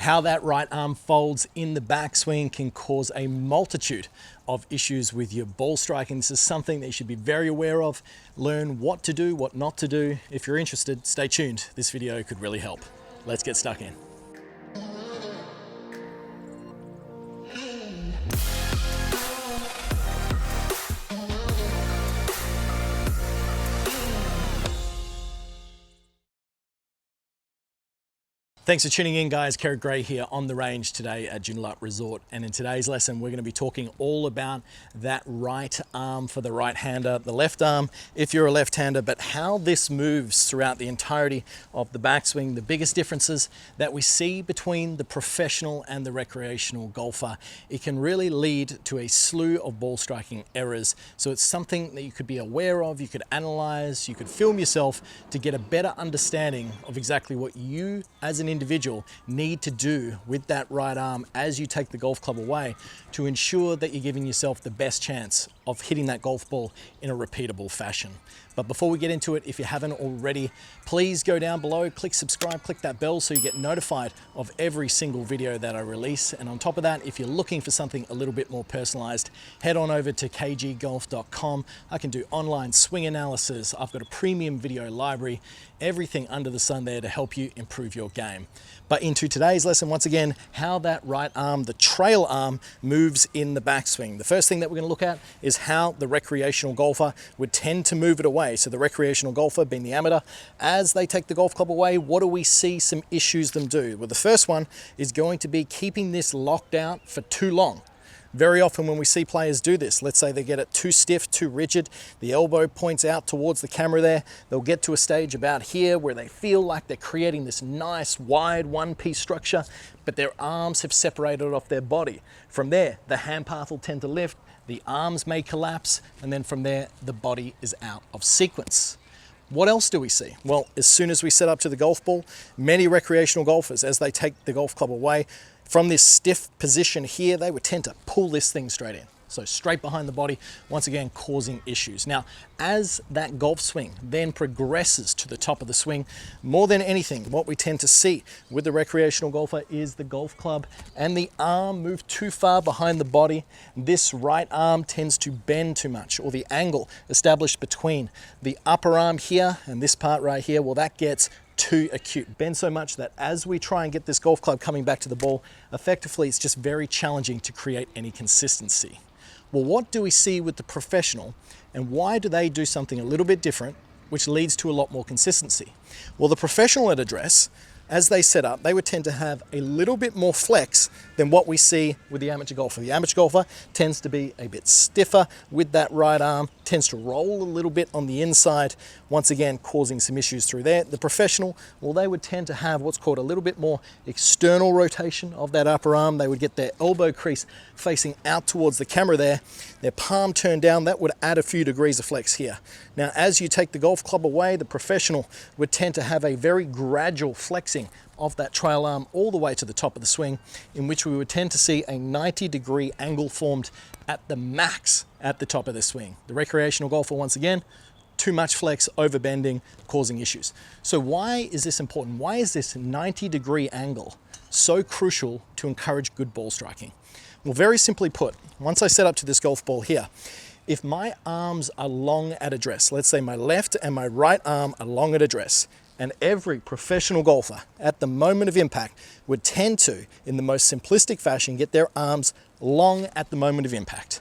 How that right arm folds in the backswing can cause a multitude of issues with your ball striking. This is something that you should be very aware of. Learn what to do, what not to do. If you're interested, stay tuned. This video could really help. Let's get stuck in. Thanks for tuning in, guys. Kerrod here on the range today at Joondalup Resort. And in today's lesson, we're going to be talking all about that right arm for the right-hander, the left arm if you're a left-hander, but how this moves throughout the entirety of the backswing, the biggest differences that we see between the professional and the recreational golfer. It can really lead to a slew of ball striking errors. So it's something that you could be aware of, you could analyze, you could film yourself to get a better understanding of exactly what you as an individual need to do with that right arm as you take the golf club away to ensure that you're giving yourself the best chance of hitting that golf ball in a repeatable fashion. But before we get into it, if you haven't already, please go down below, click subscribe, click that bell so you get notified of every single video that I release. And on top of that, if you're looking for something a little bit more personalized, head on over to kggolf.com. I can do online swing analysis. I've got a premium video library, everything under the sun there to help you improve your game. But into today's lesson, once again, how that right arm, the trail arm, moves in the backswing. The first thing that we're going to look at is how the recreational golfer would tend to move it away. So the recreational golfer, being the amateur, as they take the golf club away, what do we see some issues them do? Well, the first one is going to be keeping this locked out for too long. Very often when we see players do this, let's say they get it too stiff, too rigid, the elbow points out towards the camera there, they'll get to a stage about here where they feel like they're creating this nice wide one-piece structure, but their arms have separated off their body. From there, the hand path will tend to lift, the arms may collapse, and then from there, the body is out of sequence. What else do we see? Well, as soon as we set up to the golf ball, many recreational golfers, as they take the golf club away, from this stiff position here, they would tend to pull this thing straight in. So straight behind the body, once again, causing issues. Now, as that golf swing then progresses to the top of the swing, more than anything, what we tend to see with the recreational golfer is the golf club and the arm move too far behind the body. This right arm tends to bend too much, or the angle established between the upper arm here and this part right here, well, that gets too acute. Bend so much that as we try and get this golf club coming back to the ball, effectively it's just very challenging to create any consistency. Well, what do we see with the professional, and why do they do something a little bit different, which leads to a lot more consistency? Well, the professional at address, as they set up, they would tend to have a little bit more flex than what we see with the amateur golfer. The amateur golfer tends to be a bit stiffer with that right arm, tends to roll a little bit on the inside, once again causing some issues through there. The professional, well, they would tend to have what's called a little bit more external rotation of that upper arm. They would get their elbow crease facing out towards the camera there, their palm turned down. That would add a few degrees of flex here. Now, as you take the golf club away, the professional would tend to have a very gradual flexing of that trail arm all the way to the top of the swing, in which we would tend to see a 90-degree angle formed at the max at the top of the swing. The recreational golfer, once again, too much flex, overbending, causing issues. So why is this important? Why is this 90-degree angle so crucial to encourage good ball striking? Well, very simply put, once I set up to this golf ball here, if my arms are long at address, let's say my left and my right arm are long at address, and every professional golfer at the moment of impact would tend to, in the most simplistic fashion, get their arms long at the moment of impact.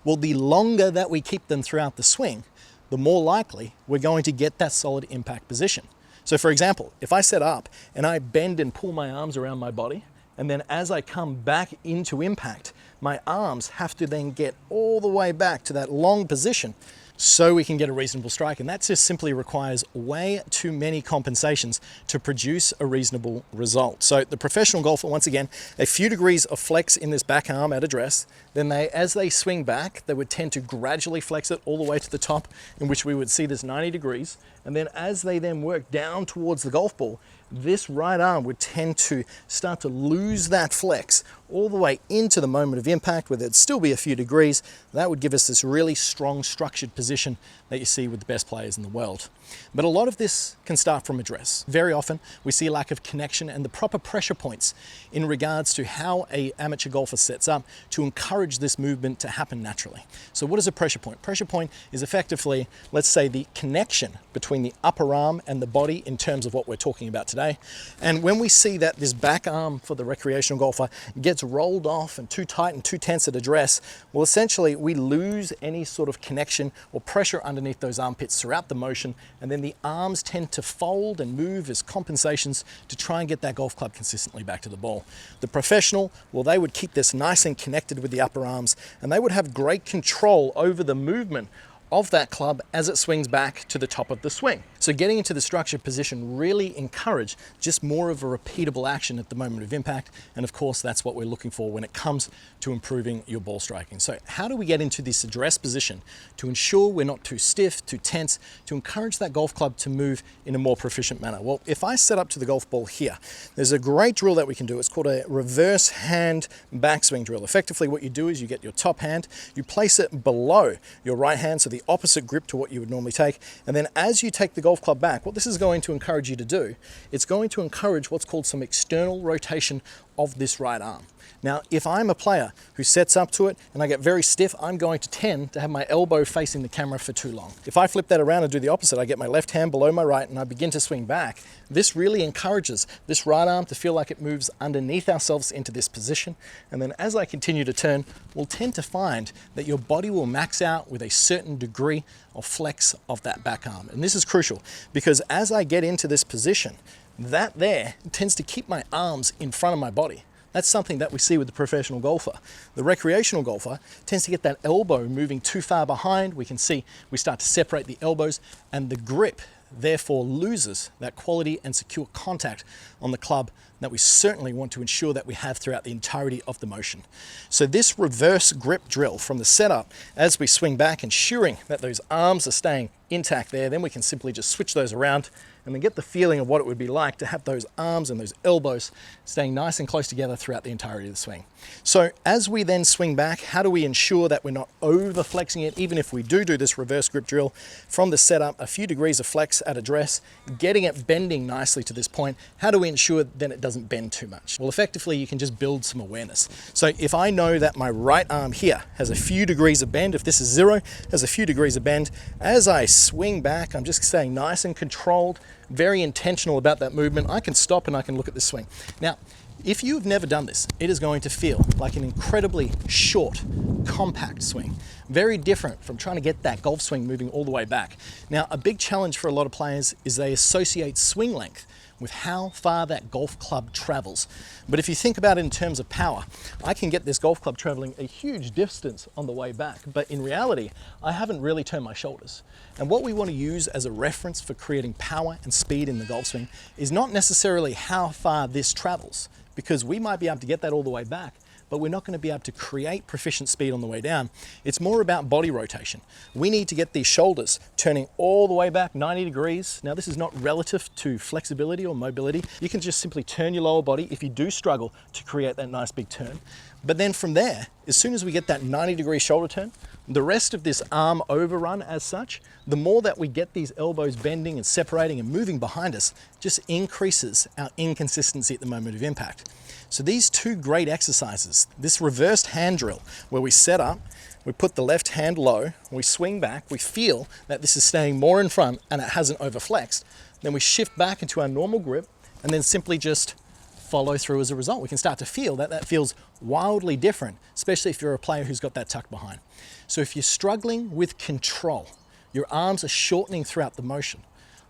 Well, the longer that we keep them throughout the swing, the more likely we're going to get that solid impact position. So for example, if I set up and I bend and pull my arms around my body, and then as I come back into impact, my arms have to then get all the way back to that long position so we can get a reasonable strike. And that just simply requires way too many compensations to produce a reasonable result. So the professional golfer, once again, a few degrees of flex in this back arm at address, then as they swing back, they would tend to gradually flex it all the way to the top, in which we would see this 90 degrees. And then as they then work down towards the golf ball, this right arm would tend to start to lose that flex all the way into the moment of impact, where there'd still be a few degrees. That would give us this really strong structured position that you see with the best players in the world. But a lot of this can start from address. Very often we see a lack of connection and the proper pressure points in regards to how an amateur golfer sets up to encourage this movement to happen naturally. So what is a pressure point? Pressure point is effectively, let's say, the connection between the upper arm and the body in terms of what we're talking about today. And when we see that this back arm for the recreational golfer gets rolled off and too tight and too tense at address, well, essentially we lose any sort of connection or pressure underneath those armpits throughout the motion, and then the arms tend to fold and move as compensations to try and get that golf club consistently back to the ball. The professional, well, they would keep this nice and connected with the upper arms, and they would have great control over the movement of that club as it swings back to the top of the swing. So getting into the structured position really encourage just more of a repeatable action at the moment of impact. And of course, that's what we're looking for when it comes to improving your ball striking. So how do we get into this address position to ensure we're not too stiff, too tense, to encourage that golf club to move in a more proficient manner? Well, if I set up to the golf ball here, there's a great drill that we can do. It's called a reverse hand backswing drill. Effectively, what you do is you get your top hand, you place it below your right hand, so the opposite grip to what you would normally take. And then as you take the golf club back, what this is going to encourage you to do, it's going to encourage what's called some external rotation of this right arm. Now, if I'm a player who sets up to it and I get very stiff, I'm going to tend to have my elbow facing the camera for too long. If I flip that around and do the opposite, I get my left hand below my right and I begin to swing back. This really encourages this right arm to feel like it moves underneath ourselves into this position. And then as I continue to turn, we'll tend to find that your body will max out with a certain degree of flex of that back arm. And this is crucial because as I get into this position, that there tends to keep my arms in front of my body. That's something that we see with the professional golfer. The recreational golfer tends to get that elbow moving too far behind. We can see we start to separate the elbows, and the grip therefore loses that quality and secure contact on the club that we certainly want to ensure that we have throughout the entirety of the motion. So this reverse grip drill from the setup, as we swing back, ensuring that those arms are staying intact there, then we can simply just switch those around and then get the feeling of what it would be like to have those arms and those elbows staying nice and close together throughout the entirety of the swing. So as we then swing back, how do we ensure that we're not over flexing it? Even if we do this reverse grip drill from the setup, a few degrees of flex at address, getting it bending nicely to this point, how do we ensure then it doesn't bend too much? Well, effectively, you can just build some awareness. So if I know that my right arm here has a few degrees of bend, if this is 0, has a few degrees of bend, as I swing back, I'm just staying nice and controlled, very intentional about that movement. I can stop and I can look at this swing. Now, if you've never done this, it is going to feel like an incredibly short, compact swing. Very different from trying to get that golf swing moving all the way back. Now, a big challenge for a lot of players is they associate swing length with how far that golf club travels. But if you think about it in terms of power, I can get this golf club traveling a huge distance on the way back, but in reality, I haven't really turned my shoulders. And what we want to use as a reference for creating power and speed in the golf swing is not necessarily how far this travels, because we might be able to get that all the way back, but we're not going to be able to create proficient speed on the way down. It's more about body rotation. We need to get these shoulders turning all the way back 90 degrees. Now, this is not relative to flexibility or mobility. You can just simply turn your lower body if you do struggle to create that nice big turn. But then from there, as soon as we get that 90-degree shoulder turn, the rest of this arm overrun as such, the more that we get these elbows bending and separating and moving behind us, just increases our inconsistency at the moment of impact. So these two great exercises, this reversed hand drill, where we set up, we put the left hand low, we swing back, we feel that this is staying more in front and it hasn't overflexed, then we shift back into our normal grip and then simply just follow through as a result. We can start to feel that that feels wildly different, especially if you're a player who's got that tuck behind. So if you're struggling with control, your arms are shortening throughout the motion,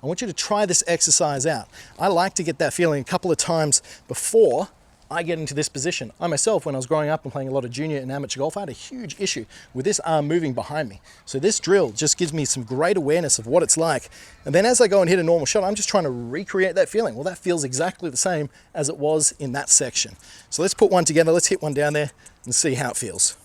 I want you to try this exercise out. I like to get that feeling a couple of times before I get into this position. I myself, when I was growing up and playing a lot of junior and amateur golf, I had a huge issue with this arm moving behind me. So this drill just gives me some great awareness of what it's like. And then as I go and hit a normal shot, I'm just trying to recreate that feeling. Well, that feels exactly the same as it was in that section. So let's put one together. Let's hit one down there and see how it feels.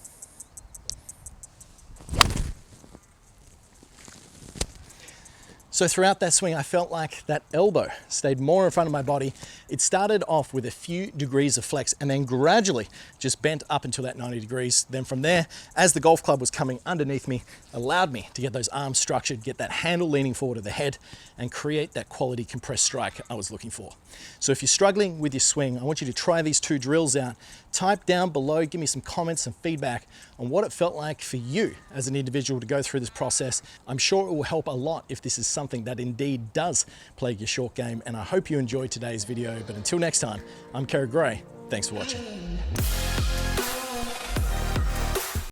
So throughout that swing, I felt like that elbow stayed more in front of my body. It started off with a few degrees of flex and then gradually just bent up until that 90 degrees. Then from there, as the golf club was coming underneath me, allowed me to get those arms structured, get that handle leaning forward of the head, and create that quality compressed strike I was looking for. So if you're struggling with your swing, I want you to try these 2 drills out. Type down below, give me some comments and feedback on what it felt like for you as an individual to go through this process. I'm sure it will help a lot if this is something that indeed does plague your short game, and I hope you enjoyed today's video. But until next time, I'm Kerrod. Thanks for watching.